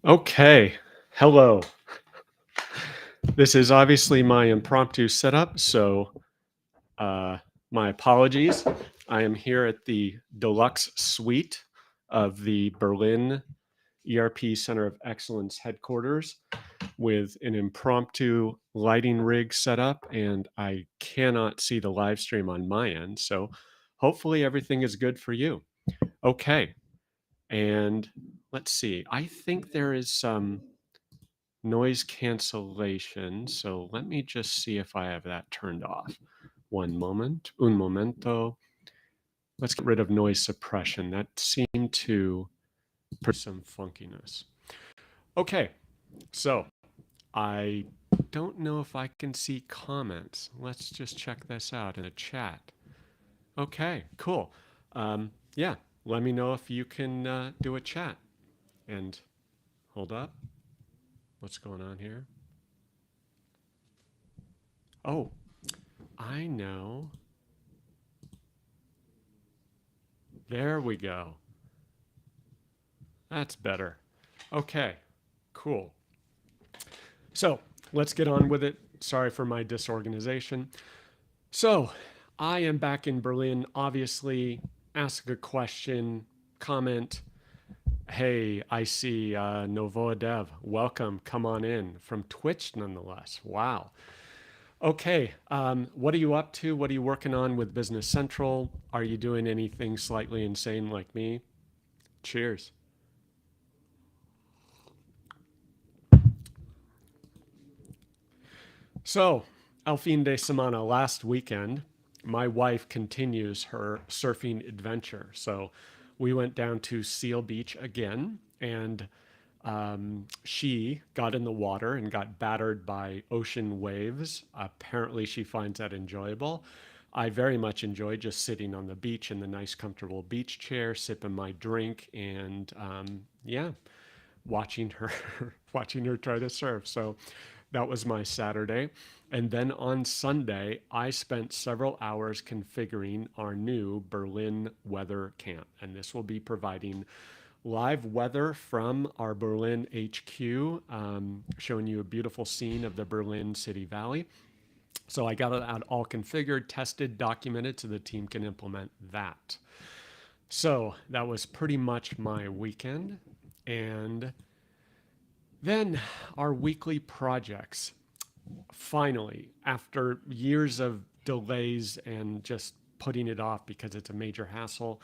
Okay. Hello. This is obviously my impromptu setup, so uh, my apologies. I am here at the deluxe suite of the Berlin ERP Center of Excellence headquarters with an impromptu lighting rig set up, and I cannot see the live stream on my end. So hopefully everything is good for you. Okay. And let's see. I think there is some noise cancellation. So let me just see if I have that turned off. One moment, un momento. Let's get rid of noise suppression. That seemed to put some funkiness. Okay, so I don't know if I can see comments. Let's just check this out in the chat. Okay, cool. Yeah, let me know if you can do a chat. And hold up. What's going on here? Oh, I know. There we go. That's better. Okay, cool. So let's get on with it. Sorry for my disorganization. So I am back in Berlin. Obviously, ask a question, comment. Hey, I see Novoa Dev. Welcome. Come on in from Twitch, nonetheless. Wow. Okay. What are you up to? What are you working on with Business Central? Are you doing anything slightly insane like me? Cheers. So, al fin de semana, last weekend, my wife continues her surfing adventure. So, we went down to Seal Beach again, and she got in the water and got battered by ocean waves. Apparently, she finds that enjoyable. I very much enjoy just sitting on the beach in the nice, comfortable beach chair, sipping my drink, and yeah, watching her watching her try to surf. So that was my Saturday. And then on Sunday, I spent several hours configuring our new Berlin weather camp. And this will be providing live weather from our Berlin HQ, showing you a beautiful scene of the Berlin City Valley. So I got it out all configured, tested, documented so the team can implement that. So that was pretty much my weekend. And then our weekly projects. Finally, after years of delays and just putting it off because it's a major hassle,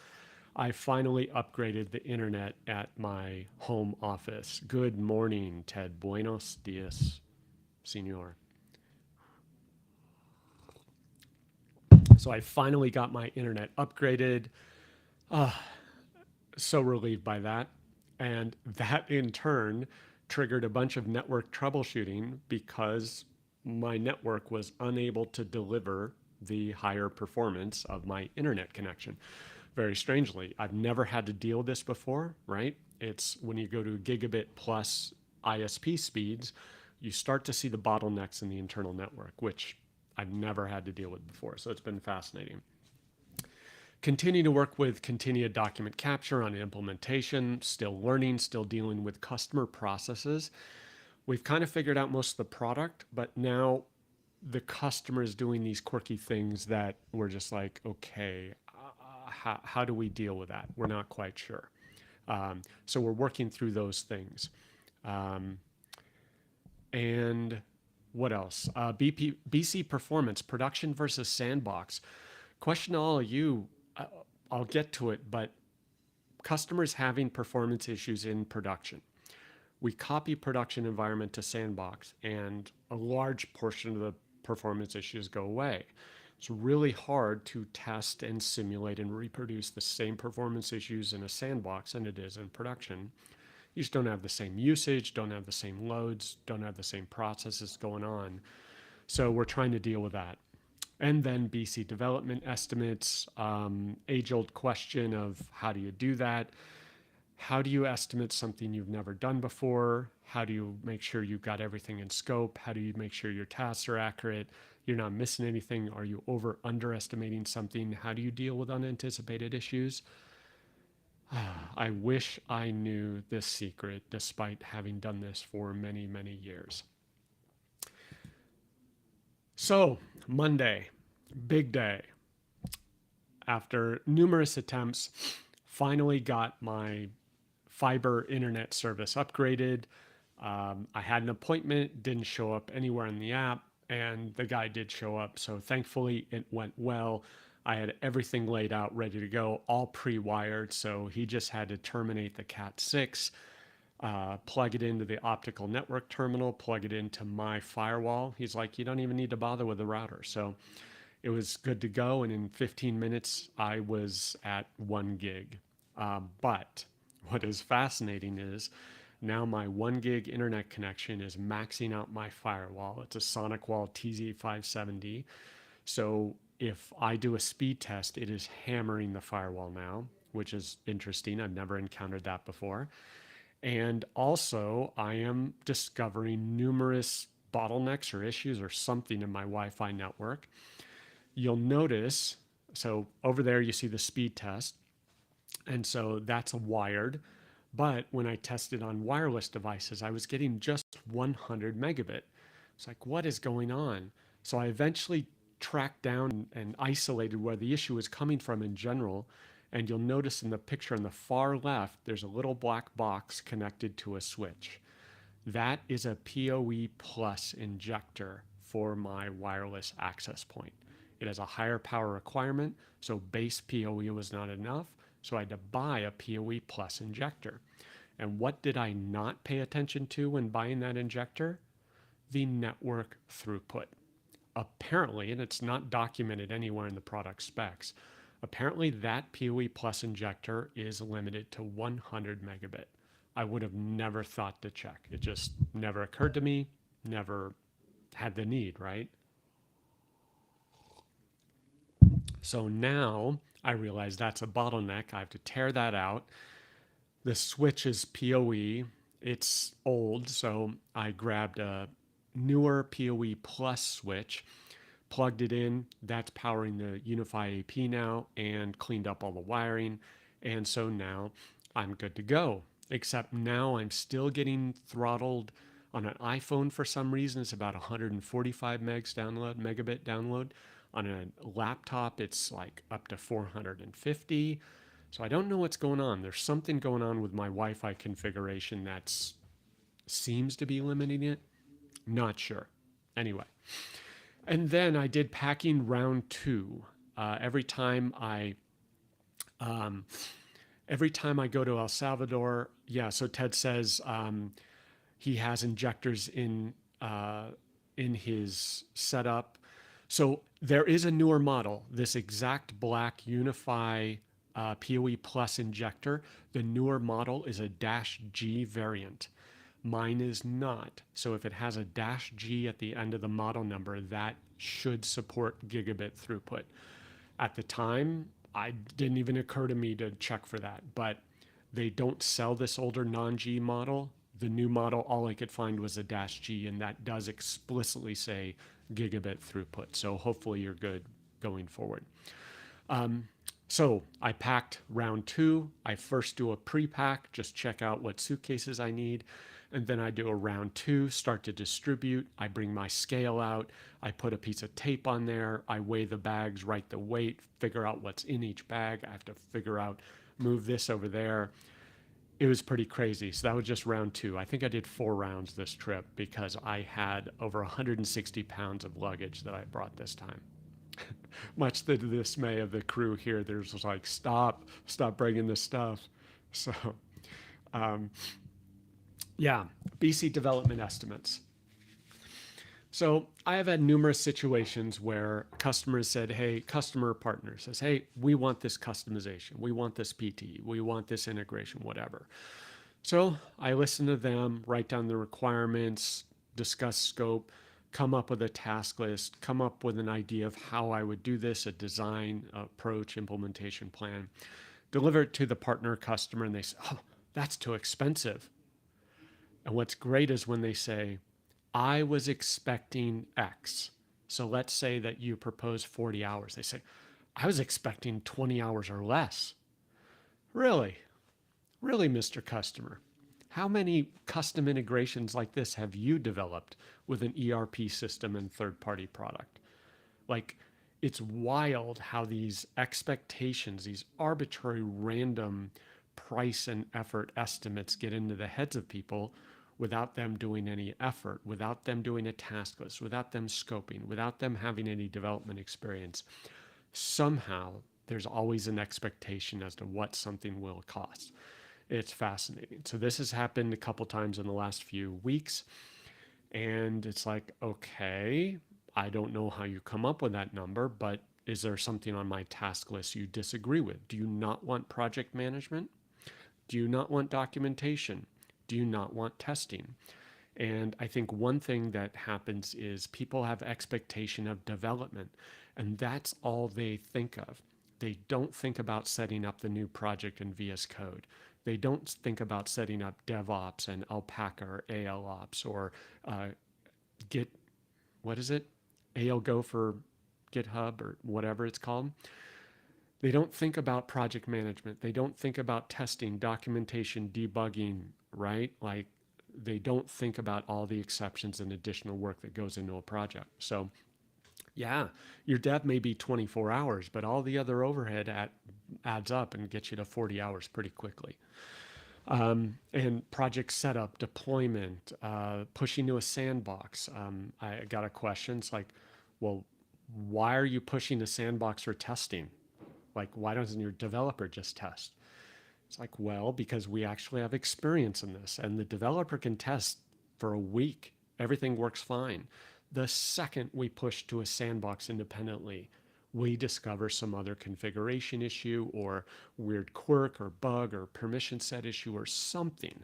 I finally upgraded the internet at my home office. Good morning, Ted. Buenos dias, senor. So I finally got my internet upgraded. Uh, so relieved by that. And that in turn triggered a bunch of network troubleshooting because my network was unable to deliver the higher performance of my internet connection. Very strangely, I've never had to deal with this before, right? It's when you go to gigabit plus ISP speeds, you start to see the bottlenecks in the internal network, which I've never had to deal with before. So it's been fascinating. Continue to work with continued document capture on implementation, still learning, still dealing with customer processes. We've kind of figured out most of the product, but now the customer is doing these quirky things that we're just like, okay, how do we deal with that? We're not quite sure. So we're working through those things. Um, and what else? BC performance, production versus sandbox. Question to all of you, I'll get to it, but customers having performance issues in production. We copy production environment to sandbox, and a large portion of the performance issues go away. It's really hard to test and simulate and reproduce the same performance issues in a sandbox than it is in production. You just don't have the same usage, don't have the same loads, don't have the same processes going on. So we're trying to deal with that. And then BC development estimates, age old question of how do you do that? How do you estimate something you've never done before? How do you make sure you've got everything in scope? How do you make sure your tasks are accurate? You're not missing anything? Are you underestimating something? How do you deal with unanticipated issues? I wish I knew this secret despite having done this for many, many years. So, Monday, big day. After numerous attempts, finally got my fiber internet service upgraded. I had an appointment, didn't show up anywhere in the app, and the guy did show up. So thankfully, it went well. I had everything laid out, ready to go, all pre wired. So he just had to terminate the Cat 6, plug it into the optical network terminal, plug it into my firewall. He's like, you don't even need to bother with the router. So it was good to go. And in 15 minutes, I was at 1 gig. But what is fascinating is now my 1 gig internet connection is maxing out my firewall. It's a SonicWall TZ570. So if I do a speed test, it is hammering the firewall now, which is interesting. I've never encountered that before. And also, I am discovering numerous bottlenecks or issues or something in my Wi Fi network. You'll notice, so over there, you see the speed test. And so that's wired. But when I tested on wireless devices, I was getting just 100 megabit. It's like, what is going on? So I eventually tracked down and isolated where the issue was coming from in general. And you'll notice in the picture on the far left, there's a little black box connected to a switch. That is a PoE plus injector for my wireless access point. It has a higher power requirement, so base PoE was not enough. So I had to buy a PoE plus injector. And what did I not pay attention to when buying that injector? The network throughput. Apparently, and it's not documented anywhere in the product specs, apparently that PoE plus injector is limited to 100 megabit. I would have never thought to check. It just never occurred to me, never had the need, right? So now I realize that's a bottleneck. I have to tear that out. The switch is PoE. It's old, so I grabbed a newer PoE Plus switch, plugged it in. That's powering the Unify AP now, and cleaned up all the wiring. And so now I'm good to go. Except now I'm still getting throttled on an iPhone for some reason. It's about 145 megabit download. On a laptop, it's like up to 450. So I don't know what's going on. There's something going on with my Wi-Fi configuration that seems to be limiting it. Not sure. Anyway, and then I did packing round 2. Every time I go to El Salvador, yeah. So Ted says he has injectors in his setup. So there is a newer model, this exact black Unify PoE Plus injector. The newer model is a -G variant. Mine is not. So if it has a -G at the end of the model number, that should support gigabit throughput. At the time, I didn't even occur to me to check for that, but they don't sell this older non-G model. The new model, all I could find was a -G, and that does explicitly say gigabit throughput. So hopefully you're good going forward. So I packed round 2. I first do a pre-pack, just check out what suitcases I need. And then I do a round 2, start to distribute. I bring my scale out. I put a piece of tape on there. I weigh the bags, write the weight, figure out what's in each bag. I have to figure out, move this over there. It was pretty crazy. So that was just round 2. I think I did 4 rounds this trip because I had over 160 pounds of luggage that I brought this time. Much to the dismay of the crew here, there's like, stop bringing this stuff. So, yeah, BC development estimates. So I have had numerous situations where customers said, hey, customer partner says, hey, we want this customization. We want this PT. We want this integration, whatever. So I listen to them, write down the requirements, discuss scope, come up with a task list, come up with an idea of how I would do this, a design, approach, implementation plan, deliver it to the partner customer, and they say, oh, that's too expensive. And what's great is when they say, I was expecting X. So let's say that you propose 40 hours. They say, I was expecting 20 hours or less. Really? Really, Mr. Customer, how many custom integrations like this have you developed with an ERP system and third-party product? Like, it's wild how these expectations, these arbitrary random price and effort estimates get into the heads of people without them doing any effort, without them doing a task list, without them scoping, without them having any development experience. Somehow, there's always an expectation as to what something will cost. It's fascinating. So this has happened a couple times in the last few weeks. And it's like, okay, I don't know how you come up with that number, but is there something on my task list you disagree with? Do you not want project management? Do you not want documentation? Do you not want testing? And I think one thing that happens is people have expectation of development, and that's all they think of. They don't think about setting up the new project in VS Code. They don't think about setting up DevOps and Alpaca or ALOps or uh, Git, what is it? ALGO for GitHub or whatever it's called. They don't think about project management. They don't think about testing, documentation, debugging, right? Like they don't think about all the exceptions and additional work that goes into a project. So yeah, your dev may be 24 hours, but all the other overhead adds up and gets you to 40 hours pretty quickly. And project setup, deployment, pushing to a sandbox. I got a question. It's like, well, why are you pushing a sandbox for testing? Like, why doesn't your developer just test? It's like, well, because we actually have experience in this, and the developer can test for a week. Everything works fine. The second we push to a sandbox independently, we discover some other configuration issue or weird quirk or bug or permission set issue or something.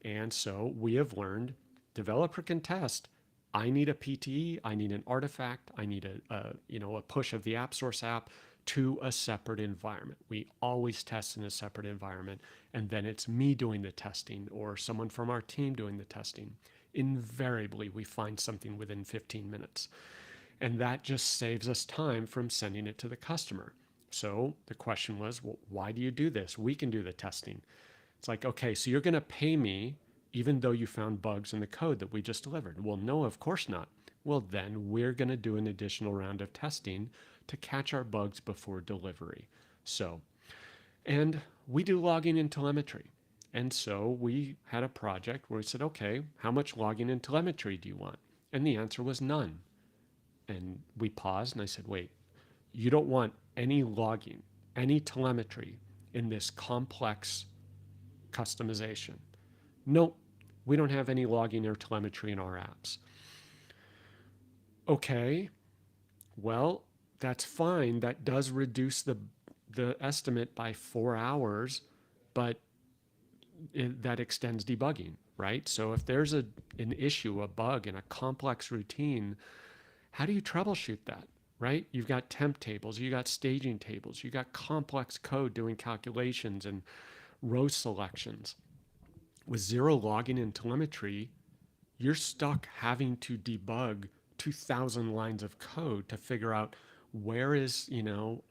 And so we have learned developer can test. I need a PTE, I need an artifact, I need a push of the app source app to a separate environment. We always test in a separate environment, and then it's me doing the testing or someone from our team doing the testing. Invariably, we find something within 15 minutes. And that just saves us time from sending it to the customer. So the question was, well, why do you do this? We can do the testing. It's like, okay, so you're going to pay me even though you found bugs in the code that we just delivered. Well, no, of course not. Well, then we're going to do an additional round of testing to catch our bugs before delivery. So, and we do logging and telemetry. And so we had a project where we said, okay, how much logging and telemetry do you want? And the answer was none. And we paused and I said, wait, you don't want any logging, any telemetry in this complex customization? Nope, we don't have any logging or telemetry in our apps. Okay, well, that's fine. That does reduce the estimate by 4 hours, but that extends debugging, right? So if there's an issue, a bug in a complex routine, how do you troubleshoot that, right? You've got temp tables, you got staging tables, you got complex code doing calculations and row selections. With zero logging and telemetry, you're stuck having to debug 2,000 lines of code to figure out where is,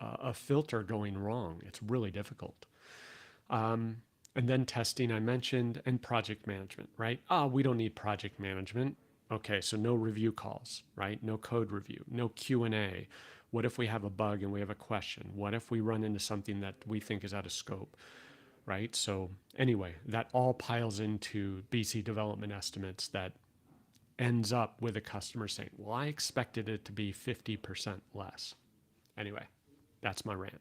a filter going wrong. It's really difficult. And then testing I mentioned, and project management, right? We don't need project management. Okay, so no review calls, right? No code review, no Q&A. What if we have a bug and we have a question? What if we run into something that we think is out of scope, right? So anyway, that all piles into BC development estimates that ends up with a customer saying, well, I expected it to be 50% less. Anyway, that's my rant.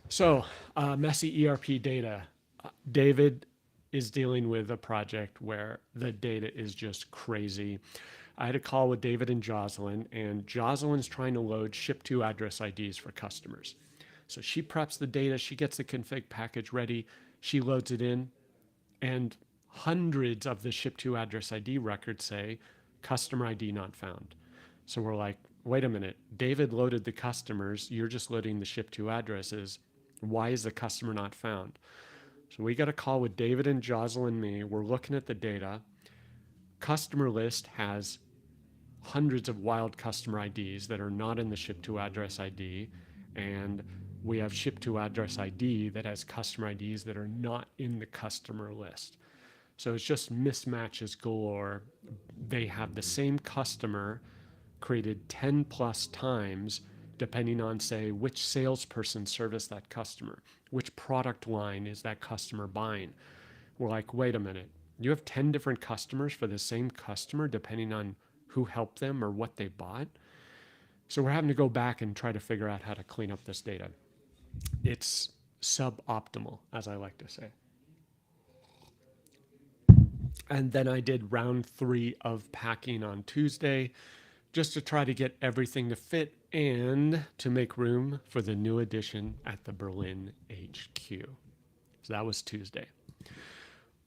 So messy ERP data. David is dealing with a project where the data is just crazy. I had a call with David and Jocelyn, and Jocelyn's trying to load ship-to address IDs for customers. So she preps the data, she gets the config package ready, she loads it in, and hundreds of the ship-to address ID records say customer ID not found. So we're like, wait a minute, David loaded the customers, you're just loading the ship-to addresses. Why is the customer not found? So we got a call with David and Jocelyn and me. We're looking at the data. Customer list has hundreds of wild customer IDs that are not in the ship to address ID. And we have ship to address ID that has customer IDs that are not in the customer list. So it's just mismatches galore. They have the same customer created 10 plus times, depending on, say, which salesperson serviced that customer, which product line is that customer buying. We're like, wait a minute, you have 10 different customers for the same customer, depending on who helped them or what they bought. So we're having to go back and try to figure out how to clean up this data. It's suboptimal, as I like to say. And then I did round 3 of packing on Tuesday, just to try to get everything to fit and to make room for the new addition at the Berlin HQ. So that was Tuesday.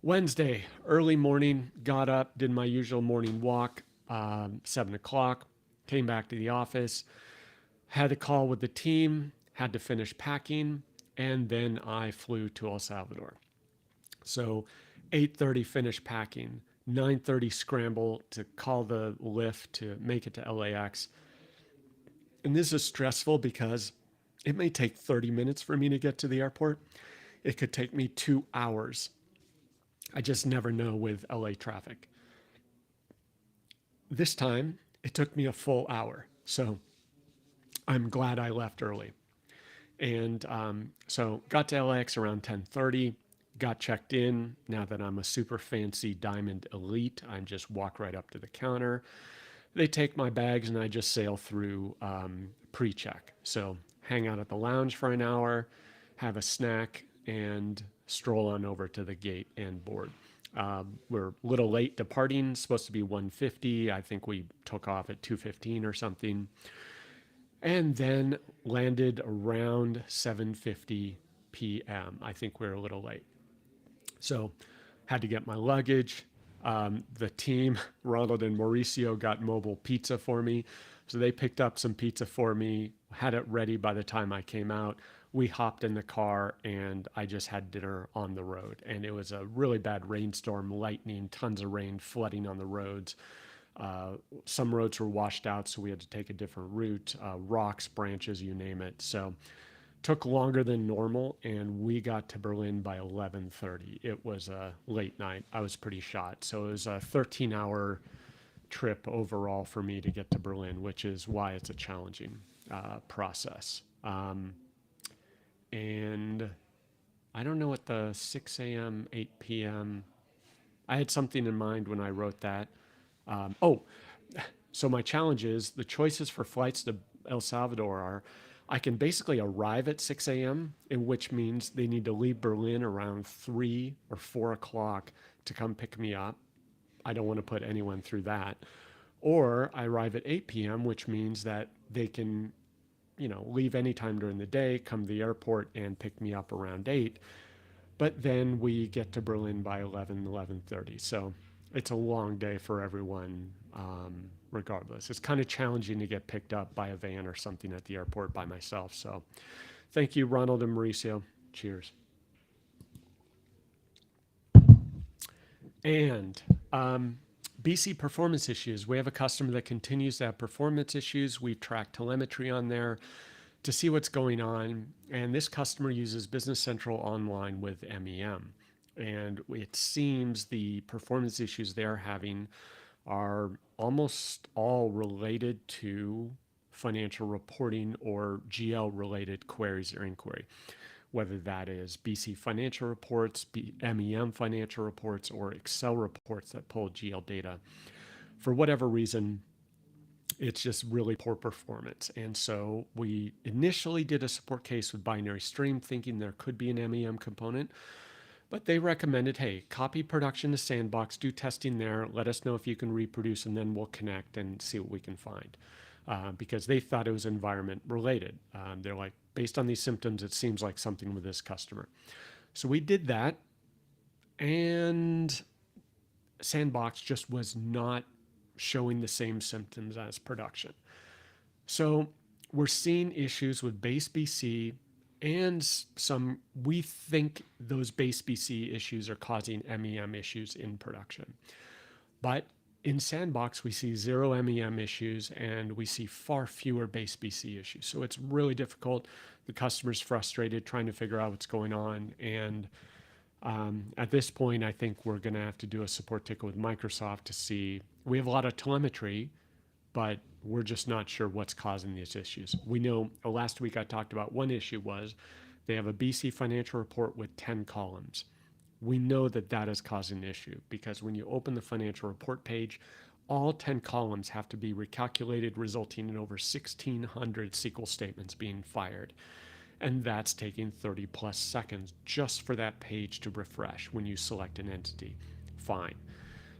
Wednesday, early morning, got up, did my usual morning walk, 7 o'clock, came back to the office, had a call with the team, had to finish packing, and then I flew to El Salvador. So 8:30 finish packing, 9:30 scramble to call the lift to make it to LAX. And this is stressful because it may take 30 minutes for me to get to the airport. It could take me 2 hours. I just never know with LA traffic. This time, it took me a full hour. So I'm glad I left early. And so got to LAX around 10:30, got checked in. Now that I'm a super fancy Diamond Elite, I just walk right up to the counter. They take my bags and I just sail through pre-check. So hang out at the lounge for an hour, have a snack, and stroll on over to the gate and board. We're a little late departing, supposed to be 1:50. I think we took off at 2:15 or something. And then landed around 7:50 p.m. I think we're a little late. So had to get my luggage. The team, Ronald and Mauricio, got mobile pizza for me. So they picked up some pizza for me, had it ready by the time I came out. We hopped in the car and I just had dinner on the road. And it was a really bad rainstorm, lightning, tons of rain, flooding on the roads. Some roads were washed out, so we had to take a different route, rocks, branches, you name it. So took longer than normal, and we got to Berlin by 11:30. It was a late night. I was pretty shot. So it was a 13-hour trip overall for me to get to Berlin, which is why it's a challenging process. And I don't know what the 6 a.m., 8 p.m. I had something in mind when I wrote that. So my challenge is the choices for flights to El Salvador are I can basically arrive at 6 a.m., in which means they need to leave Berlin around 3 or 4 o'clock to come pick me up. I don't want to put anyone through that. Or I arrive at 8 p.m., which means that they can, leave anytime during the day, come to the airport and pick me up around 8. But then we get to Berlin by 11:30. So it's a long day for everyone, regardless. It's kind of challenging to get picked up by a van or something at the airport by myself. So thank you, Ronald and Mauricio. Cheers. And BC performance issues. We have a customer that continues to have performance issues. We've tracked telemetry on there to see what's going on. And this customer uses Business Central Online with MEM. And it seems the performance issues they're having are almost all related to financial reporting or GL related queries or inquiry, whether that is BC financial reports, MEM financial reports, or Excel reports that pull GL data. For whatever reason, it's just really poor performance. And so we initially did a support case with Binary Stream thinking there could be an MEM component. But they recommended, hey, copy production to Sandbox, do testing there, let us know if you can reproduce, and then we'll connect and see what we can find. Because they thought it was environment related. They're like, based on these symptoms, it seems like something with this customer. So we did that, and Sandbox just was not showing the same symptoms as production. So we're seeing issues with base BC, and we think those base BC issues are causing MEM issues in production. But In Sandbox, we see zero MEM issues and we see far fewer base BC issues. So it's really difficult. The customer's frustrated trying to figure out what's going on. And at this point, I think we're going to have to do a support ticket with Microsoft to see. We have a lot of telemetry, but we're just not sure what's causing these issues. We know last week I talked about one issue was they have a BC financial report with 10 columns. We know that that is causing an issue because when you open the financial report page, all 10 columns have to be recalculated, resulting in over 1,600 SQL statements being fired. And that's taking 30 plus seconds just for that page to refresh when you select an entity. Fine.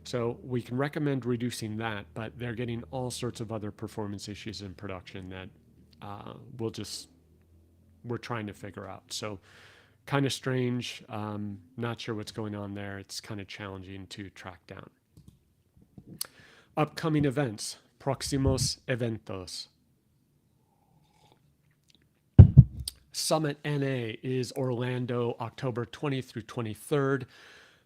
So we can recommend reducing that, but they're getting all sorts of other performance issues in production that we're trying to figure out. So kind of strange. Not sure what's going on there. It's kind of challenging to track down. Upcoming events. Próximos eventos. Summit NA is Orlando, October 20th through 23rd.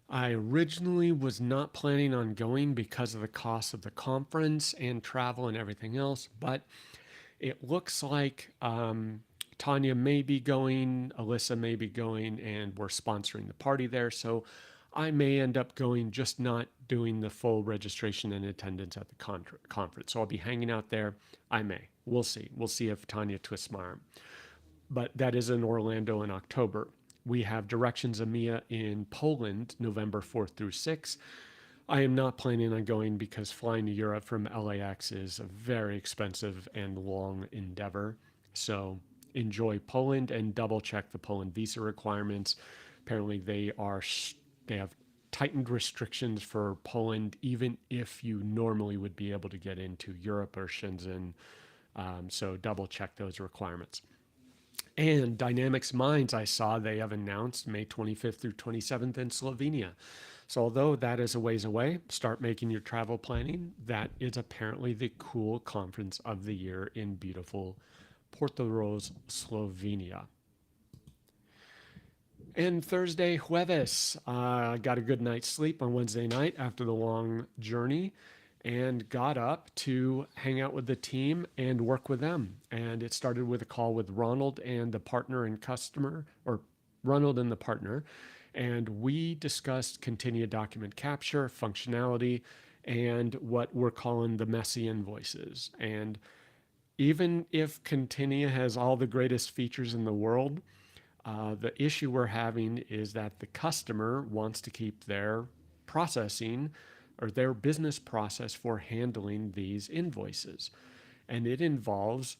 I originally was not planning on going because of the cost of the conference and travel and everything else, but it looks like Tanya may be going, Alyssa may be going, and we're sponsoring the party there. So I may end up going, just not doing the full registration and attendance at the conference. So I'll be hanging out there. I may. We'll see. We'll see if Tanya twists my arm. But that is in Orlando in October. We have Directions EMEA in Poland, November 4th through 6th. I am not planning on going because flying to Europe from LAX is a very expensive and long endeavor. So enjoy Poland and double check the Poland visa requirements. Apparently they have tightened restrictions for Poland, even if you normally would be able to get into Europe or Shenzhen. So double check those requirements. And Dynamics Minds, I saw they have announced May 25th through 27th in Slovenia. So although that is a ways away, start making your travel planning. That is apparently the cool conference of the year in beautiful Portorož, Slovenia. And Thursday, Jueves, I got a good night's sleep on Wednesday night after the long journey and got up to hang out with the team and work with them. And it started with a call with Ronald and the partner and customer, or Ronald and the partner. And we discussed Continia document capture, functionality, and what we're calling the messy invoices. And even if Continia has all the greatest features in the world, the issue we're having is that the customer wants to keep their processing or their business process for handling these invoices. And it involves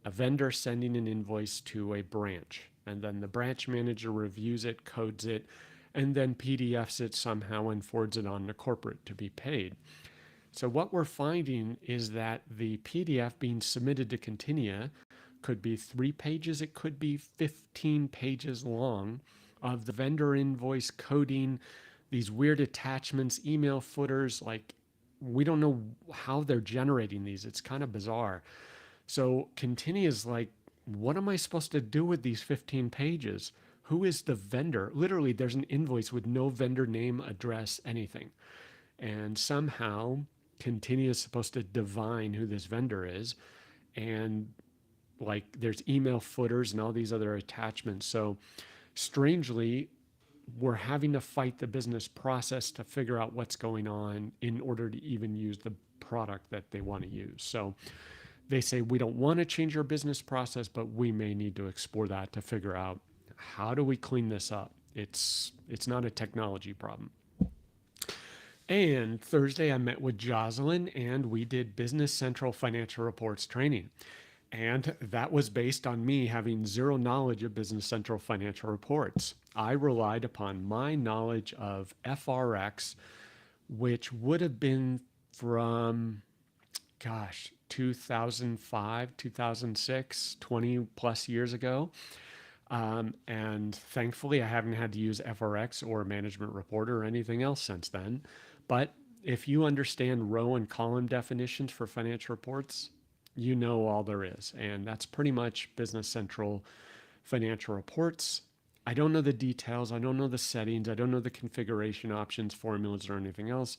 a vendor sending an invoice to a branch, and then the branch manager reviews it, codes it, and then PDFs it somehow and forwards it on to corporate to be paid. So what we're finding is that the PDF being submitted to Continia could be 3 pages, it could be 15 pages long of the vendor invoice coding, these weird attachments, email footers, like we don't know how they're generating these. It's kind of bizarre. So Continia is like, what am I supposed to do with these 15 pages? Who is the vendor? Literally, there's an invoice with no vendor name, address, anything. And somehow Continia is supposed to divine who this vendor is. And like there's email footers and all these other attachments. So strangely, we're having to fight the business process to figure out what's going on in order to even use the product that they want to use. So they say, we don't want to change our business process, but we may need to explore that to figure out how do we clean this up? It's not a technology problem. And Thursday, I met with Jocelyn and we did Business Central Financial Reports training. And that was based on me having zero knowledge of Business Central Financial Reports. I relied upon my knowledge of FRX, which would have been from, 2005, 2006, 20 plus years ago. And thankfully, I haven't had to use FRX or Management Reporter or anything else since then. But if you understand row and column definitions for financial reports, you know all there is. And that's pretty much Business Central Financial Reports. I don't know the details. I don't know the settings. I don't know the configuration options, formulas, or anything else.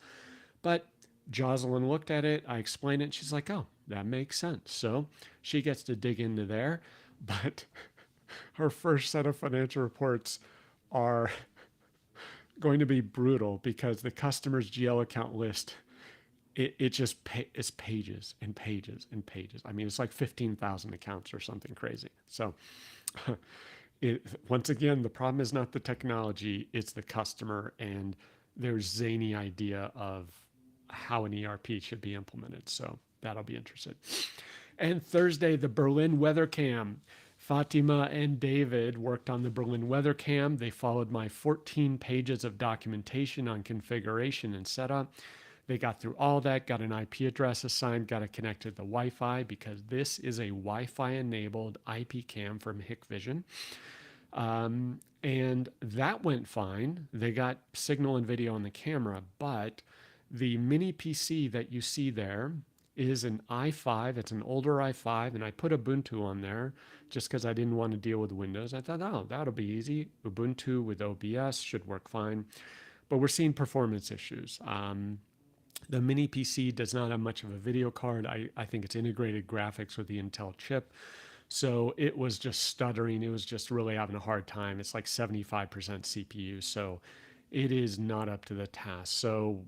But Jocelyn looked at it. I explained it. And she's like, oh, that makes sense. So she gets to dig into there. But her first set of financial reports are going to be brutal because the customer's GL account list, it just it's pages and pages and pages. I mean, it's like 15,000 accounts or something crazy. So once again, the problem is not the technology, it's the customer and their zany idea of how an ERP should be implemented. So that'll be interesting. And Thursday, the Berlin weather cam. Fatima and David worked on the Berlin weather cam. They followed my 14 pages of documentation on configuration and setup. They got through all that, got an IP address assigned, got it connected to the Wi-Fi because this is a Wi-Fi enabled IP cam from Hikvision. And that went fine. They got signal and video on the camera, but the mini PC that you see there is an i5. It's an older i5, and I put Ubuntu on there just because I didn't want to deal with Windows. I thought, oh, that'll be easy. Ubuntu with OBS should work fine. But we're seeing performance issues. The mini PC does not have much of a video card. I think it's integrated graphics with the Intel chip. So it was just stuttering. It was just really having a hard time. It's like 75% CPU. So it is not up to the task. So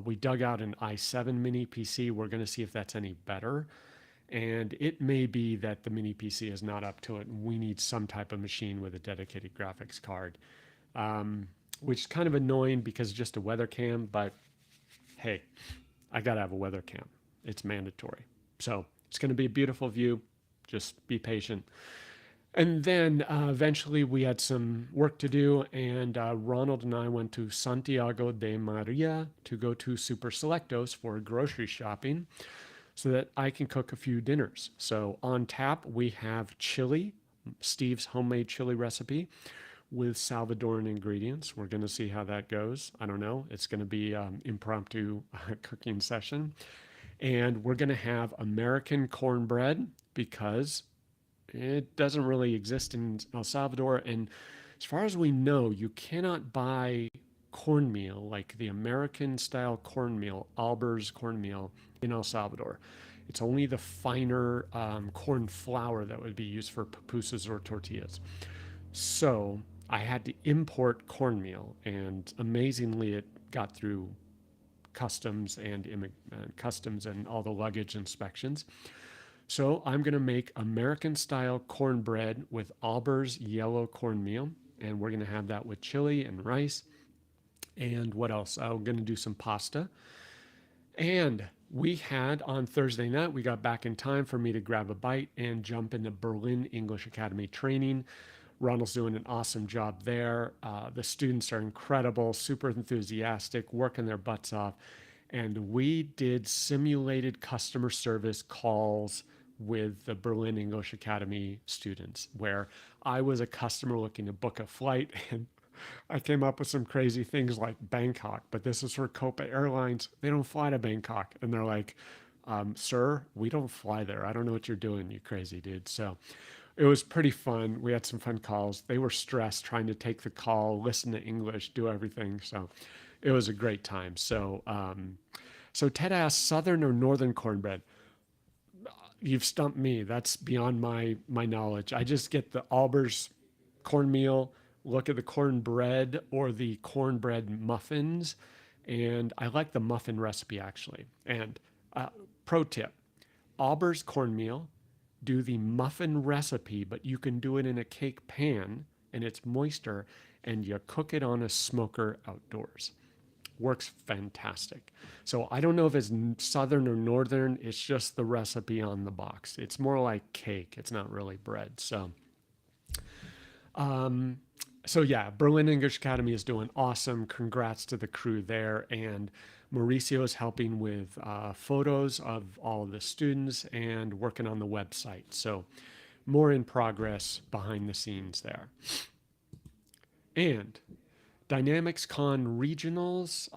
we dug out an i7 mini PC. We're going to see if that's any better. And it may be that the mini PC is not up to it. And we need some type of machine with a dedicated graphics card, which is kind of annoying because it's just a weather cam. But hey, I got to have a weather cam. It's mandatory. So it's going to be a beautiful view. Just be patient. And then eventually we had some work to do, and Ronald and I went to Santiago de Maria to go to Super Selectos for grocery shopping so that I can cook a few dinners. So on tap, we have chili, Steve's homemade chili recipe with Salvadoran ingredients. We're going to see how that goes. I don't know. It's going to be impromptu cooking session. And we're going to have American cornbread because it doesn't really exist in El Salvador. And as far as we know, you cannot buy cornmeal, like the American style cornmeal, Alber's cornmeal in El Salvador. It's only the finer corn flour that would be used for pupusas or tortillas. So I had to import cornmeal, and amazingly, it got through customs and all the luggage inspections. So I'm going to make American style cornbread with Alber's yellow cornmeal, and we're going to have that with chili and rice. And what else? I'm going to do some pasta. And we had on Thursday night, we got back in time for me to grab a bite and jump into Berlin English Academy training. Ronald's doing an awesome job there. The students are incredible, super enthusiastic, working their butts off. And we did simulated customer service calls with the Berlin English Academy students, where I was a customer looking to book a flight, and I came up with some crazy things like Bangkok, but this is for Copa Airlines. They don't fly to Bangkok. And they're like, sir, we don't fly there. I don't know what you're doing, you crazy dude. So it was pretty fun. We had some fun calls. They were stressed trying to take the call, listen to English, do everything. So it was a great time. So Ted asked, Southern or Northern cornbread? You've stumped me. That's beyond my knowledge. I just get the Alber's cornmeal, look at the cornbread or the cornbread muffins, and I like the muffin recipe actually. And pro tip, Alber's cornmeal, do the muffin recipe, but you can do it in a cake pan and it's moister, and you cook it on a smoker outdoors. Works fantastic. So I don't know if it's Southern or Northern. It's just the recipe on the box. It's more like cake. It's not really bread. So yeah, Berlin English Academy is doing awesome. Congrats to the crew there. And Mauricio is helping with photos of all of the students and working on the website. So more in progress behind the scenes there. And Dynamics Con regionals,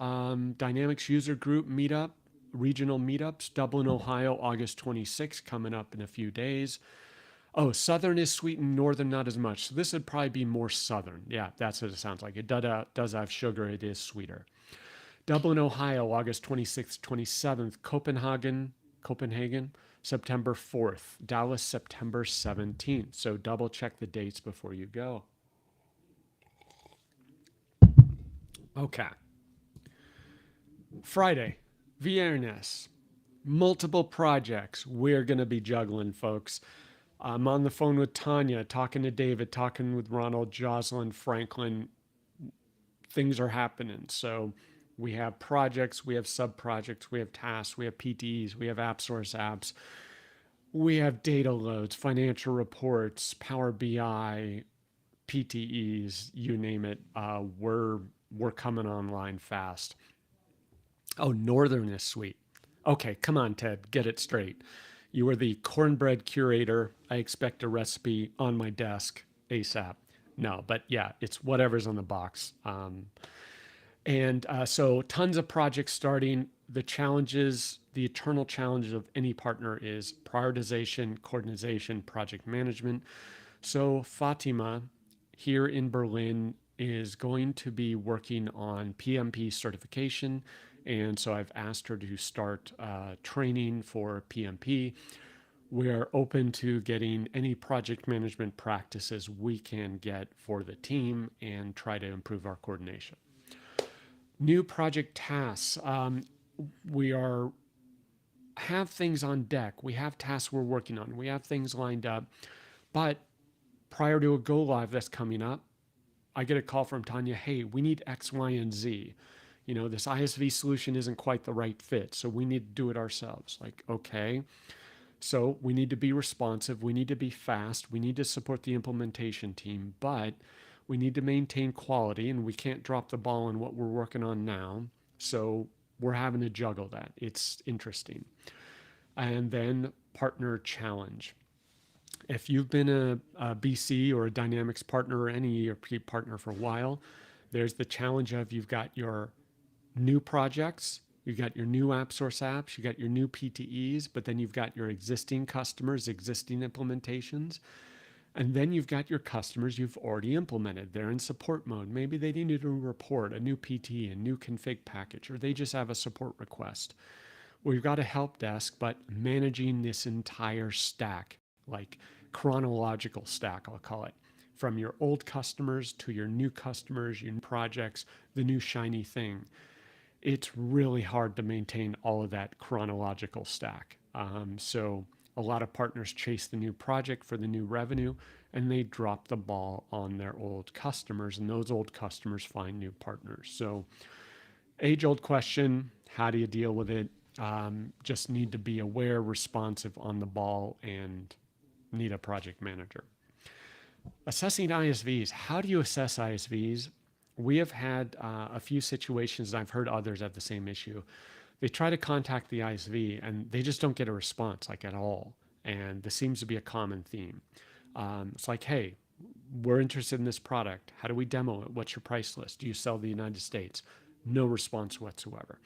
Dynamics user group meetup, regional meetups, Dublin, Ohio, August 26th, coming up in a few days. Oh, Southern is sweetened, Northern not as much. So this would probably be more Southern. Yeah, that's what it sounds like. It does have sugar. It is sweeter. Dublin, Ohio, August 26th, 27th. Copenhagen, September 4th. Dallas, September 17th. So double check the dates before you go. Okay. Friday, Viernes. Multiple projects we're going to be juggling, folks. I'm on the phone with Tanya, talking to David, talking with Ronald, Jocelyn, Franklin. Things are happening. So we have projects, we have sub-projects, we have tasks, we have PTEs, we have AppSource apps, we have data loads, financial reports, Power BI, PTEs, you name it. We're coming online fast. Oh, Northern is sweet. Okay, come on, Ted, get it straight. You are the cornbread curator. I expect a recipe on my desk ASAP. No, but yeah, it's whatever's on the box. So tons of projects starting. The challenges, the eternal challenges of any partner is prioritization, coordination, project management. So Fatima here in Berlin is going to be working on PMP certification. And so I've asked her to start training for PMP. We are open to getting any project management practices we can get for the team and try to improve our coordination. New project tasks. We have things on deck. We have tasks we're working on. We have things lined up. But prior to a go live that's coming up, I get a call from Tanya, hey, we need X, Y, and Z. This ISV solution isn't quite the right fit, so we need to do it ourselves. Like, okay. So we need to be responsive. We need to be fast. We need to support the implementation team, but we need to maintain quality, and we can't drop the ball on what we're working on now. So we're having to juggle that. It's interesting. And then partner challenge. If you've been a BC or a Dynamics partner or any ERP partner for a while, there's the challenge of you've got your new projects, you've got your new AppSource apps, you've got your new PTEs, but then you've got your existing customers, existing implementations. And then you've got your customers you've already implemented. They're in support mode. Maybe they need a report, a new PTE, a new config package, or they just have a support request. We've got a help desk, but managing this entire stack, like chronological stack, I'll call it, from your old customers to your new customers, your new projects, the new shiny thing. It's really hard to maintain all of that chronological stack. So a lot of partners chase the new project for the new revenue, and they drop the ball on their old customers, and those old customers find new partners. So age-old question, how do you deal with it? Just need to be aware, responsive, on the ball, and need a project manager. Assessing ISVs. How do you assess ISVs? We have had a few situations, and I've heard others have the same issue. They try to contact the ISV, and they just don't get a response, like at all. And this seems to be a common theme. It's like, hey, we're interested in this product. How do we demo it? What's your price list? Do you sell the United States? No response whatsoever.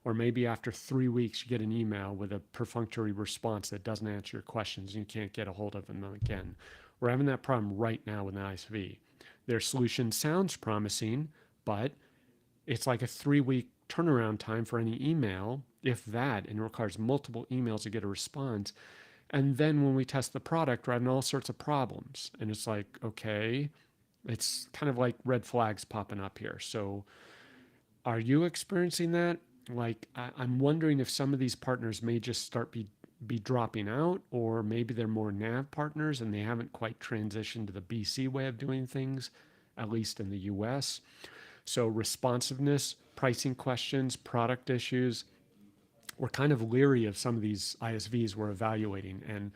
Or maybe after 3 weeks, you get an email with a perfunctory response that doesn't answer your questions and you can't get a hold of them again. We're having that problem right now with an ISV. Their solution sounds promising, but it's like a 3-week turnaround time for any email, if that, and it requires multiple emails to get a response. And then when we test the product, we're having all sorts of problems. And it's like, okay, it's kind of like red flags popping up here. So are you experiencing that? Like, I'm wondering if some of these partners may just start be dropping out, or maybe they're more nav partners and they haven't quite transitioned to the BC way of doing things, at least in the US. So responsiveness, pricing questions, product issues, we're kind of leery of some of these ISVs we're evaluating. And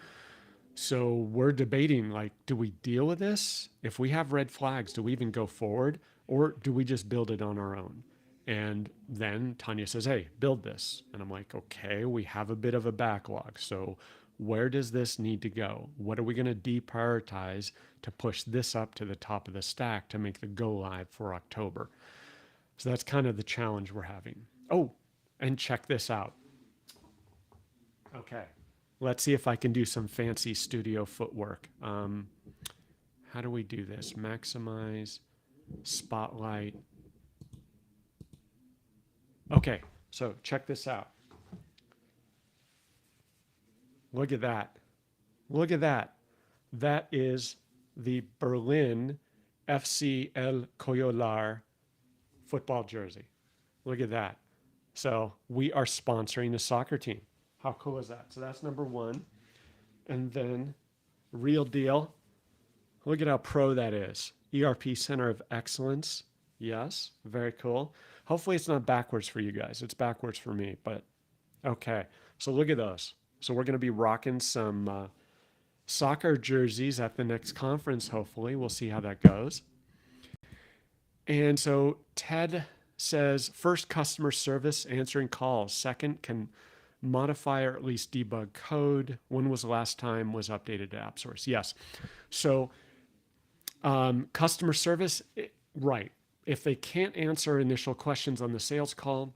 so we're debating, like, do we deal with this? If we have red flags, do we even go forward, or do we just build it on our own? And then Tanya says, hey, build this. And I'm like, okay, we have a bit of a backlog. So where does this need to go? What are we going to deprioritize to push this up to the top of the stack to make the go live for October? So that's kind of the challenge we're having. Oh, and check this out. Okay, let's see if I can do some fancy studio footwork. How do we do this? Maximize, spotlight. Okay, so check this out. Look at that. Look at that. That is the Berlin FC El Coyolar football jersey. Look at that. So we are sponsoring a soccer team. How cool is that? So that's number one. And then, real deal. Look at how pro that is. ERP Center of Excellence. Yes, very cool. Hopefully it's not backwards for you guys. It's backwards for me, but okay. So look at those. So we're going to be rocking some soccer jerseys at the next conference, hopefully. We'll see how that goes. And so Ted says first, customer service, answering calls. Second, can modify or at least debug code. When was the last time was updated to AppSource? Yes. So customer service, right. If they can't answer initial questions on the sales call,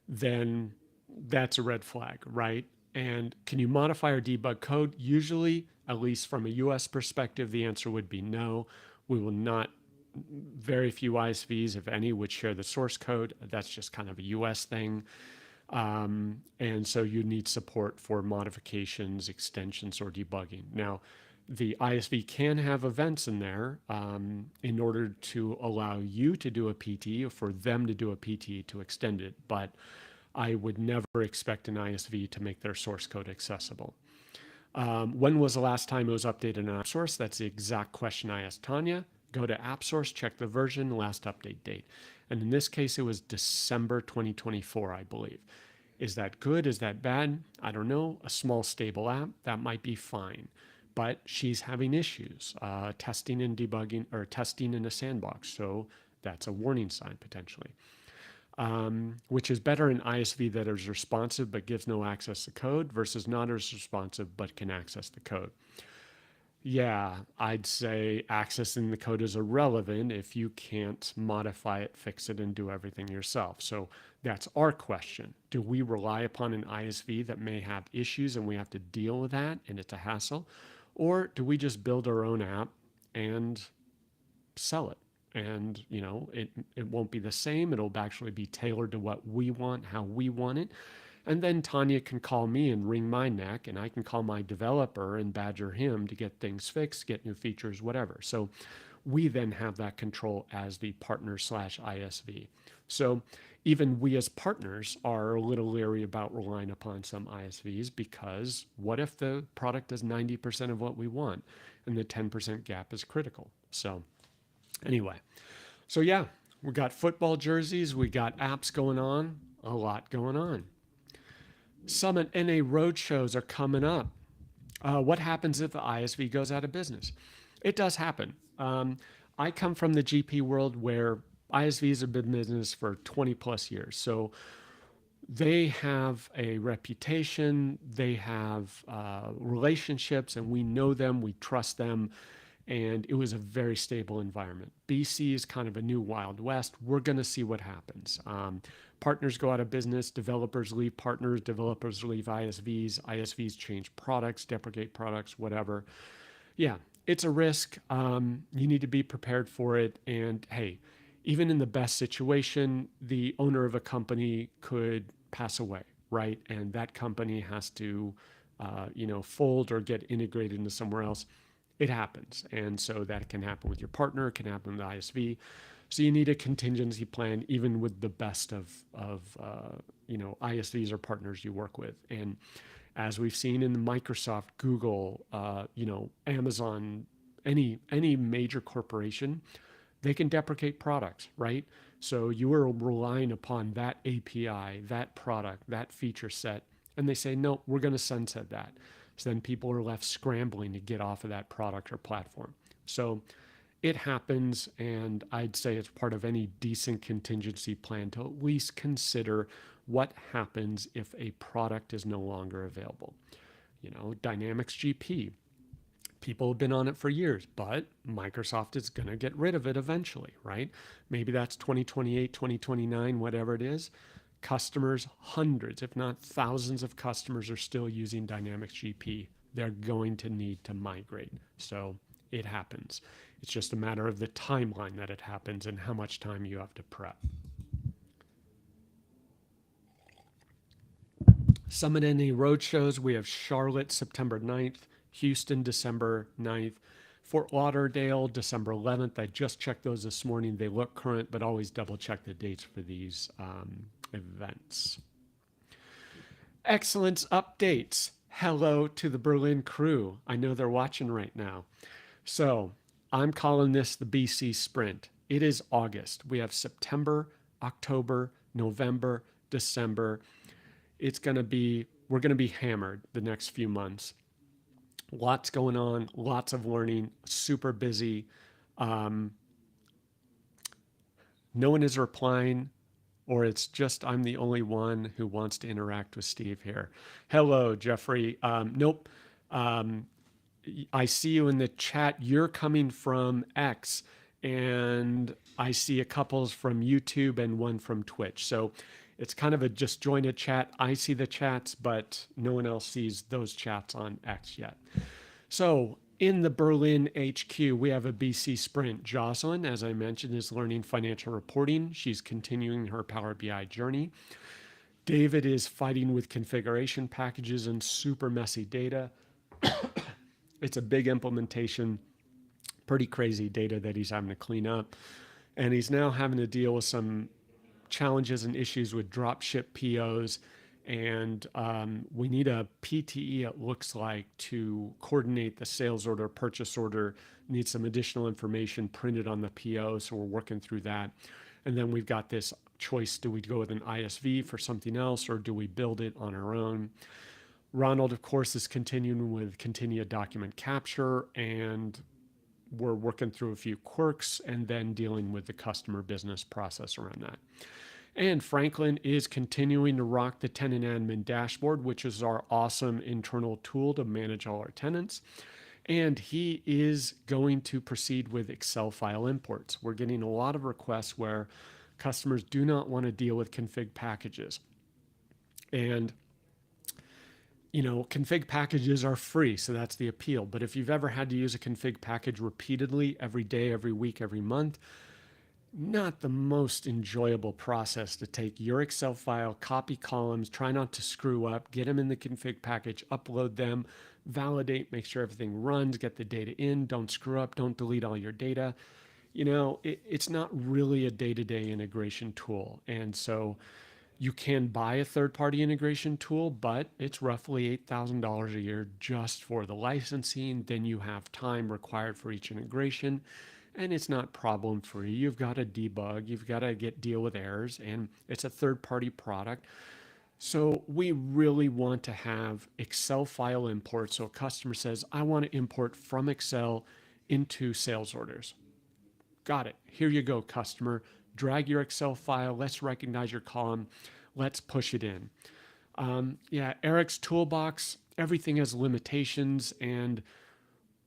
then that's a red flag, right? And can you modify or debug code? Usually, at least from a US perspective, the answer would be no. We will not. Very few ISVs, if any, would share the source code. That's just kind of a US thing. And so you need support for modifications, extensions, or debugging. Now, the ISV can have events in there in order to allow you to do a PT or for them to do a PT to extend it. But I would never expect an ISV to make their source code accessible. When was the last time it was updated in AppSource? That's the exact question I asked Tanya. Go to AppSource, check the version, last update date. And in this case, it was December 2024, I believe. Is that good? Is that bad? I don't know. A small, stable app, that might be fine. But she's having issues testing and debugging or testing in a sandbox. So that's a warning sign potentially. Which is better an ISV that is responsive but gives no access to code versus not as responsive but can access the code. Yeah, I'd say accessing the code is irrelevant if you can't modify it, fix it, and do everything yourself. So that's our question. Do we rely upon an ISV that may have issues and we have to deal with that and it's a hassle? Or do we just build our own app and sell it? And it won't be the same. It'll actually be tailored to what we want, how we want it. And then Tanya can call me and wring my neck, and I can call my developer and badger him to get things fixed, get new features, whatever. So we then have that control as the partner slash ISV. So even we as partners are a little leery about relying upon some ISVs because what if the product does 90% of what we want and the 10% gap is critical? So anyway, so yeah, we got football jerseys, we got apps going on, a lot going on. Summit NA roadshows are coming up. What happens if the ISV goes out of business? It does happen. I come from the GP world where ISVs have been in business for 20 plus years. So they have a reputation, they have relationships, and we know them, we trust them. And it was a very stable environment. BC is kind of a new Wild West. We're going to see what happens. Partners go out of business, developers leave partners, developers leave ISVs, ISVs change products, deprecate products, whatever. Yeah, it's a risk. You need to be prepared for it. And hey, even in the best situation, the owner of a company could pass away, right? And that company has to, fold or get integrated into somewhere else. It happens. And so that can happen with your partner, it can happen with the ISV. So you need a contingency plan, even with the best of ISVs or partners you work with. And as we've seen in Microsoft, Google, Amazon, any major corporation, they can deprecate products, right? So you are relying upon that API, that product, that feature set, and they say, no, we're going to sunset that. So then people are left scrambling to get off of that product or platform. So it happens, and I'd say it's part of any decent contingency plan to at least consider what happens if a product is no longer available. Dynamics GP, people have been on it for years, but Microsoft is going to get rid of it eventually, right? Maybe that's 2028, 2029, whatever it is. Customers, hundreds, if not thousands of customers are still using Dynamics GP. They're going to need to migrate. So it happens. It's just a matter of the timeline that it happens and how much time you have to prep. Summit NA road shows. We have Charlotte, September 9th, Houston, December 9th, Fort Lauderdale, December 11th. I just checked those this morning. They look current, but always double check the dates for these events. Excellence updates. Hello to the Berlin crew. I know they're watching right now. So I'm calling this the BC Sprint. It is August. We have September, October, November, December. We're going to be hammered the next few months. Lots going on, lots of learning, super busy. No one is replying, or it's just I'm the only one who wants to interact with Steve here. Hello, Jeffrey. Nope. I see you in the chat. You're coming from X, and I see a couple from YouTube and one from Twitch. So it's kind of a just join a chat. I see the chats, but no one else sees those chats on X yet. So in the Berlin HQ, we have a BC Sprint. Jocelyn, as I mentioned, is learning financial reporting. She's continuing her Power BI journey. David is fighting with configuration packages and super messy data. It's a big implementation, pretty crazy data that he's having to clean up. And he's now having to deal with some challenges and issues with dropship POs. And we need a PTE, it looks like, to coordinate the sales order, purchase order, need some additional information printed on the PO. So we're working through that. And then we've got this choice. Do we go with an ISV for something else, or do we build it on our own? Ronald, of course, is continuing with continued document capture, and we're working through a few quirks and then dealing with the customer business process around that. And Franklin is continuing to rock the tenant admin dashboard, which is our awesome internal tool to manage all our tenants. And he is going to proceed with Excel file imports. We're getting a lot of requests where customers do not want to deal with config packages. And config packages are free, so that's the appeal. But if you've ever had to use a config package repeatedly, every day, every week, every month, not the most enjoyable process to take your Excel file, copy columns, try not to screw up, get them in the config package, upload them, validate, make sure everything runs, get the data in, don't screw up, don't delete all your data. It's not really a day-to-day integration tool. And so you can buy a third-party integration tool, but it's roughly $8,000 a year just for the licensing. Then you have time required for each integration, and it's not problem-free. You've got to debug, you've got to deal with errors, and it's a third-party product. So we really want to have Excel file import. So a customer says, I want to import from Excel into sales orders. Got it. Here you go, customer. Drag your Excel file. Let's recognize your column. Let's push it in. Eric's toolbox, everything has limitations. And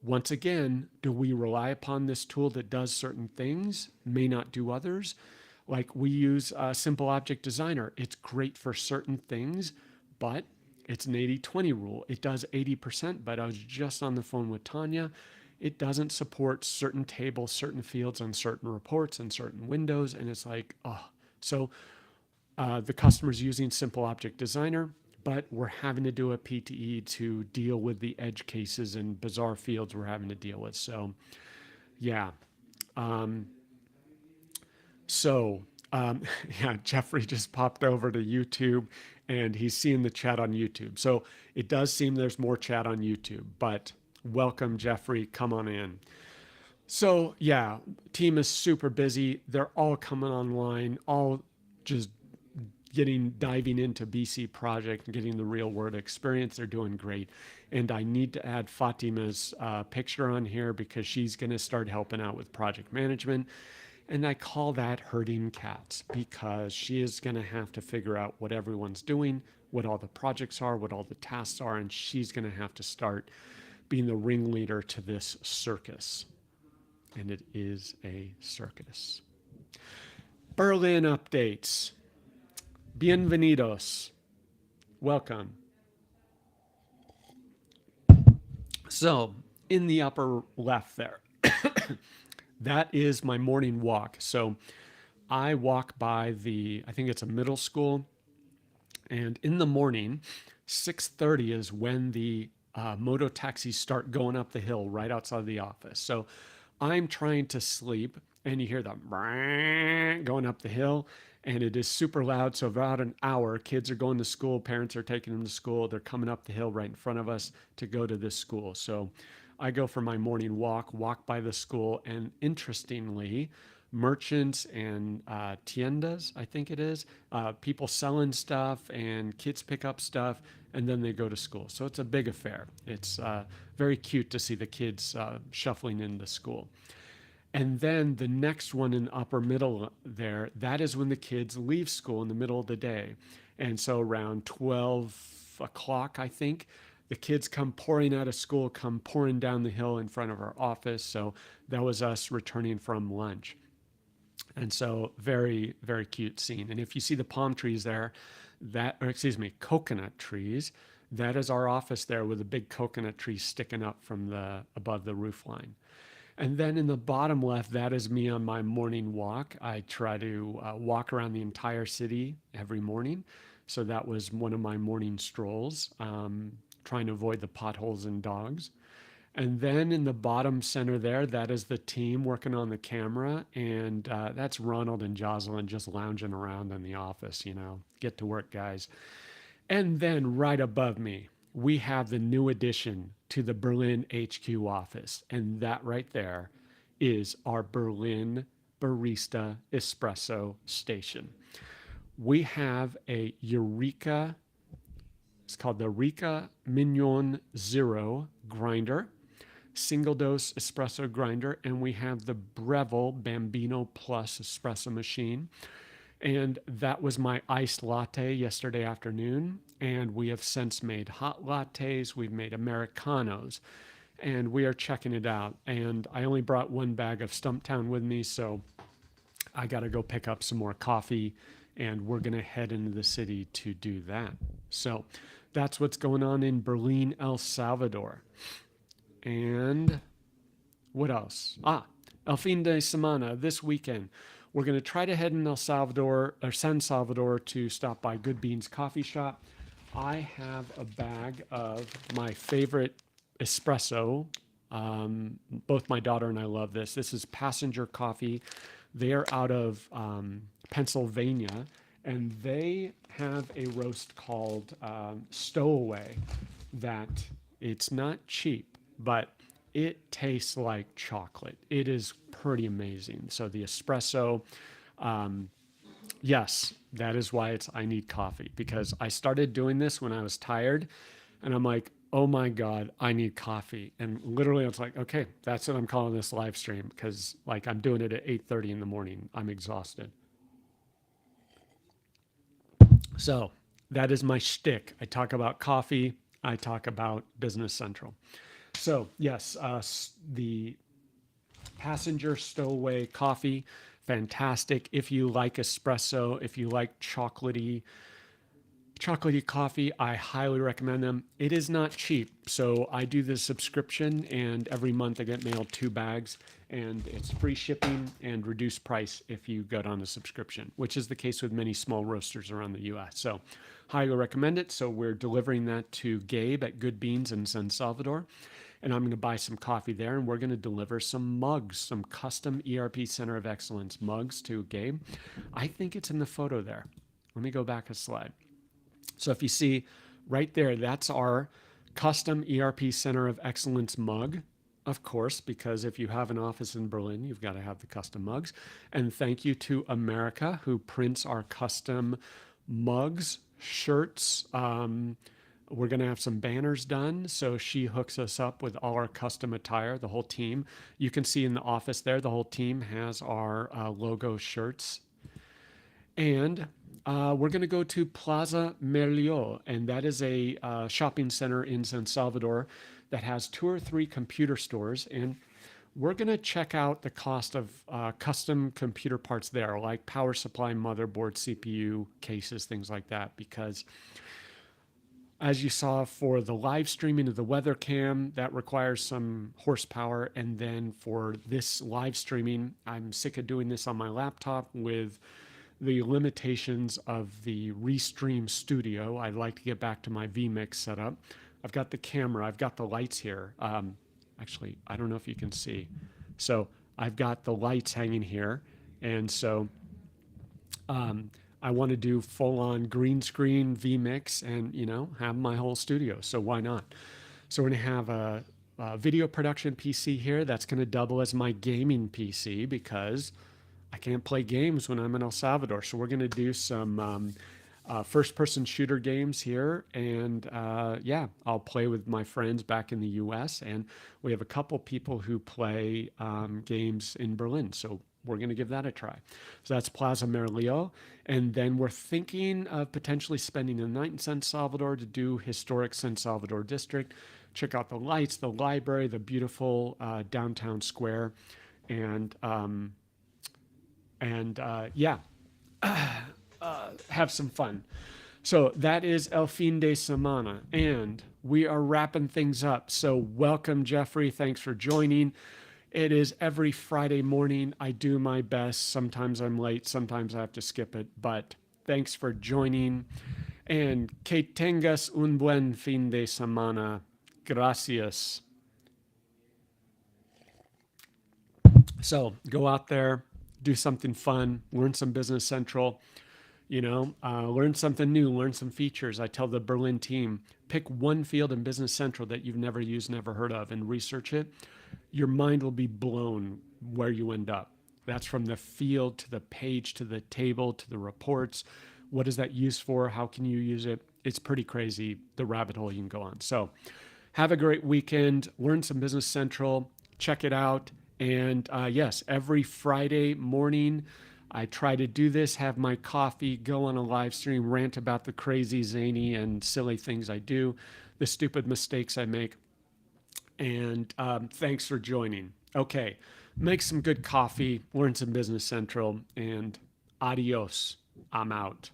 once again, do we rely upon this tool that does certain things, may not do others? Like we use Simple Object Designer. It's great for certain things, but it's an 80-20 rule. It does 80%, but I was just on the phone with Tanya. It doesn't support certain tables, certain fields on certain reports and certain windows. And it's like, so the customer's using Simple Object Designer, but we're having to do a PTE to deal with the edge cases and bizarre fields we're having to deal with. So yeah. Jeffrey just popped over to YouTube and he's seeing the chat on YouTube. So it does seem there's more chat on YouTube, but welcome, Jeffrey. Come on in. So yeah, team is super busy. They're all coming online, all just diving into BC project and getting the real world experience. They're doing great. And I need to add Fatima's picture on here because she's going to start helping out with project management. And I call that herding cats because she is going to have to figure out what everyone's doing, what all the projects are, what all the tasks are, and she's going to have to start being the ringleader to this circus. And it is a circus. Berlin updates. Bienvenidos. Welcome. So, in the upper left there, that is my morning walk. So, I walk by I think it's a middle school. And in the morning, 6:30 is when the moto taxis start going up the hill right outside the office. So I'm trying to sleep, and you hear them going up the hill, and it is super loud. So about an hour, kids are going to school, parents are taking them to school. They're coming up the hill right in front of us to go to this school. So I go for my morning walk by the school, and interestingly, merchants and tiendas, I think it is, people selling stuff, and kids pick up stuff, and then they go to school. So it's a big affair. It's very cute to see the kids shuffling into school. And then the next one in the upper middle there, that is when the kids leave school in the middle of the day. And so around 12 o'clock, I think, the kids come pouring out of school, come pouring down the hill in front of our office. So that was us returning from lunch. And so very, very cute scene. And if you see the palm trees there, coconut trees, that is our office there with a big coconut tree sticking up from the above the roof line. And then in the bottom left, that is me on my morning walk. I try to walk around the entire city every morning. So that was one of my morning strolls, trying to avoid the potholes and dogs. And then in the bottom center there, that is the team working on the camera. And that's Ronald and Jocelyn just lounging around in the office, get to work, guys. And then right above me, we have the new addition to the Berlin HQ office. And that right there is our Berlin Barista Espresso Station. We have a Eureka, it's called the Eureka Mignon Zero grinder, single dose espresso grinder, and we have the Breville Bambino Plus espresso machine. And that was my iced latte yesterday afternoon. And we have since made hot lattes. We've made Americanos. And we are checking it out. And I only brought one bag of Stumptown with me, so I got to go pick up some more coffee. And we're going to head into the city to do that. So that's what's going on in Berlin, El Salvador. And what else? El fin de semana, this weekend. We're going to try to head in San Salvador to stop by Good Beans Coffee Shop. I have a bag of my favorite espresso. Both my daughter and I love this. This is Passenger Coffee. They're out of Pennsylvania, and they have a roast called Stowaway that it's not cheap, but it tastes like chocolate. It is pretty amazing. So the espresso, yes, that is why I need coffee, because I started doing this when I was tired, and I'm like, oh my God, I need coffee. And literally I was like, okay, that's what I'm calling this live stream, because I'm doing it at 8:30 in the morning. I'm exhausted. So that is my shtick. I talk about coffee. I talk about Business Central. So yes, the Passenger Stowaway Coffee, fantastic. If you like espresso, if you like chocolatey coffee, I highly recommend them. It is not cheap, so I do the subscription, and every month I get mailed 2 bags, and it's free shipping and reduced price if you go on a subscription, which is the case with many small roasters around the U.S. So highly recommend it. So we're delivering that to Gabe at Good Beans in San Salvador. And I'm going to buy some coffee there, and we're going to deliver some mugs, some custom ERP Center of Excellence mugs to Gabe. I think it's in the photo there. Let me go back a slide. So if you see right there, that's our custom ERP Center of Excellence mug, of course, because if you have an office in Berlin, you've got to have the custom mugs. And thank you to America, who prints our custom mugs, shirts, we're going to have some banners done. So she hooks us up with all our custom attire, the whole team. You can see in the office there, the whole team has our logo shirts. And we're going to go to Plaza Merliot, and that is a shopping center in San Salvador that has 2 or 3 computer stores. And we're going to check out the cost of custom computer parts there, like power supply, motherboard, CPU cases, things like that, because as you saw for the live streaming of the weather cam, that requires some horsepower. And then for this live streaming, I'm sick of doing this on my laptop with the limitations of the Restream Studio. I'd like to get back to my vMix setup. I've got the camera, I've got the lights here. Actually, I don't know if you can see. So I've got the lights hanging here. And so I want to do full on green screen vMix and, have my whole studio. So why not? So we're going to have a video production PC here that's going to double as my gaming PC because I can't play games when I'm in El Salvador. So we're going to do some first-person shooter games here. And yeah, I'll play with my friends back in the US. And we have a couple people who play games in Berlin. So we're going to give that a try. So that's Plaza Merlio. And then we're thinking of potentially spending a night in San Salvador to do historic San Salvador district. Check out the lights, the library, the beautiful downtown square. And yeah, have some fun. So that is El Fin de Semana, and we are wrapping things up. So welcome, Jeffrey. Thanks for joining. It is every Friday morning. I do my best. Sometimes I'm late. Sometimes I have to skip it. But thanks for joining. And que tengas un buen fin de semana. Gracias. So go out there, do something fun, learn some Business Central, learn something new, learn some features. I tell the Berlin team, pick one field in Business Central that you've never used, never heard of, and research it. Your mind will be blown where you end up. That's from the field to the page, to the table, to the reports. What is that used for? How can you use it? It's pretty crazy, the rabbit hole you can go on. So have a great weekend. Learn some Business Central. Check it out. And yes, every Friday morning, I try to do this, have my coffee, go on a live stream, rant about the crazy, zany, and silly things I do, the stupid mistakes I make. And thanks for joining. Okay, make some good coffee, learn some Business Central, and adios. I'm out.